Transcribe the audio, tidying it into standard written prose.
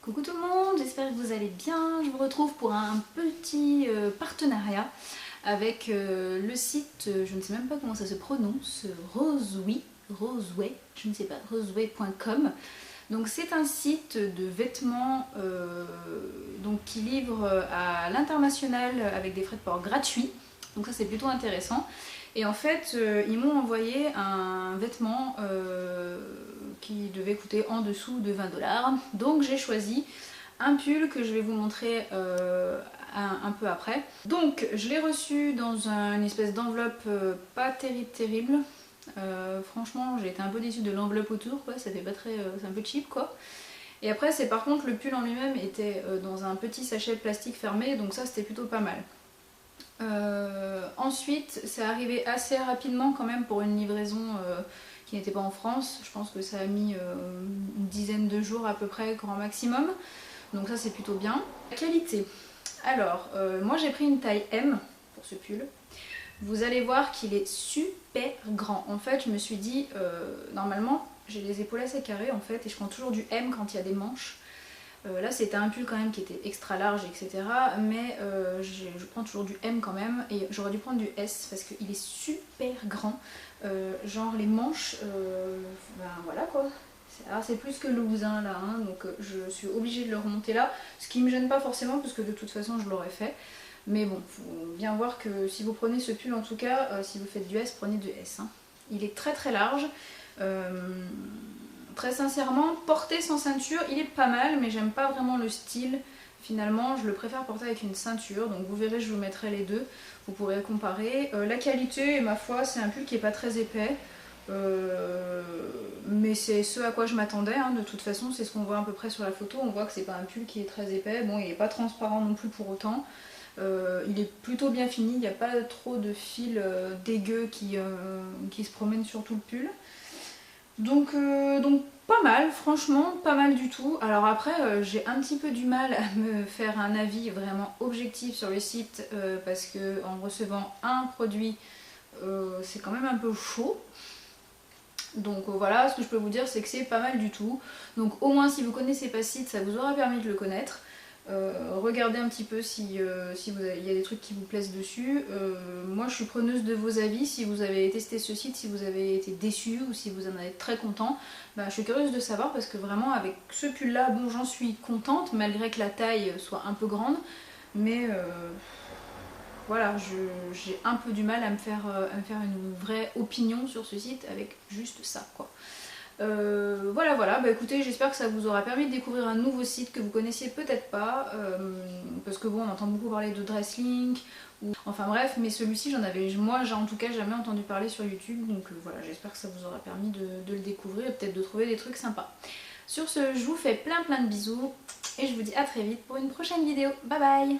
Coucou tout le monde, j'espère que vous allez bien. Je vous retrouve pour un petit partenariat avec le site, je ne sais même pas comment ça se prononce, Roseway, je ne sais pas, roseway.com. Donc c'est un site de vêtements donc, qui livre à l'international avec des frais de port gratuits. Donc ça c'est plutôt intéressant. Et en fait, ils m'ont envoyé un vêtement qui devait coûter en dessous de 20 $. Donc j'ai choisi un pull que je vais vous montrer un peu après. Donc je l'ai reçu dans une espèce d'enveloppe pas terrible. Franchement j'ai été un peu déçue de l'enveloppe autour, quoi. Ça fait pas très, c'est un peu cheap quoi. Et après c'est par contre le pull en lui-même était dans un petit sachet plastique fermé, donc ça c'était plutôt pas mal. Ensuite c'est arrivé assez rapidement quand même pour une livraison qui n'était pas en France. Je pense que ça a mis une dizaine de jours à peu près, grand maximum. Donc ça c'est plutôt bien. La qualité. Alors moi j'ai pris une taille M pour ce pull. Vous allez voir qu'il est super grand. En fait je me suis dit normalement j'ai les épaules assez carrées en fait et je prends toujours du M quand il y a des manches. Là c'était un pull quand même qui était extra large etc, mais je prends toujours du M quand même et j'aurais dû prendre du S parce qu'il est super grand. Genre les manches, ben voilà quoi. Alors c'est plus que loose hein, là, hein, donc je suis obligée de le remonter là, ce qui me gêne pas forcément parce que de toute façon je l'aurais fait. Mais bon, faut bien voir que si vous prenez ce pull en tout cas, si vous faites du S, prenez du S. Hein. Il est très large. Très sincèrement, porter sans ceinture, il est pas mal, mais j'aime pas vraiment le style. Finalement, je le préfère porter avec une ceinture, donc vous verrez, je vous mettrai les deux, vous pourrez comparer. La qualité, ma foi, c'est un pull qui est pas très épais, mais c'est ce à quoi je m'attendais, hein. De toute façon, c'est ce qu'on voit à peu près sur la photo, on voit que c'est pas un pull qui est très épais, bon, il est pas transparent non plus pour autant. Il est plutôt bien fini, il n'y a pas trop de fils dégueux qui se promènent sur tout le pull. Donc pas mal, franchement pas mal du tout. Alors après j'ai un petit peu du mal à me faire un avis vraiment objectif sur le site parce que en recevant un produit c'est quand même un peu chaud. Donc voilà, ce que je peux vous dire c'est que c'est pas mal du tout. Donc au moins si vous connaissez pas ce site ça vous aura permis de le connaître. Regardez un petit peu si il y a des trucs qui vous plaisent dessus. Moi je suis preneuse de vos avis, si vous avez testé ce site, si vous avez été déçu ou si vous en êtes très content. Bah, je suis curieuse de savoir parce que vraiment avec ce pull là, bon j'en suis contente malgré que la taille soit un peu grande. Mais voilà, j'ai un peu du mal à me faire une vraie opinion sur ce site avec juste ça quoi. Voilà, bah écoutez, j'espère que ça vous aura permis de découvrir un nouveau site que vous connaissiez peut-être pas, parce que bon, on entend beaucoup parler de Dresslink, enfin bref, mais celui-ci j'en avais, moi j'ai en tout cas jamais entendu parler sur YouTube, donc voilà, j'espère que ça vous aura permis de le découvrir et peut-être de trouver des trucs sympas. Sur ce, je vous fais plein de bisous, et je vous dis à très vite pour une prochaine vidéo, bye bye.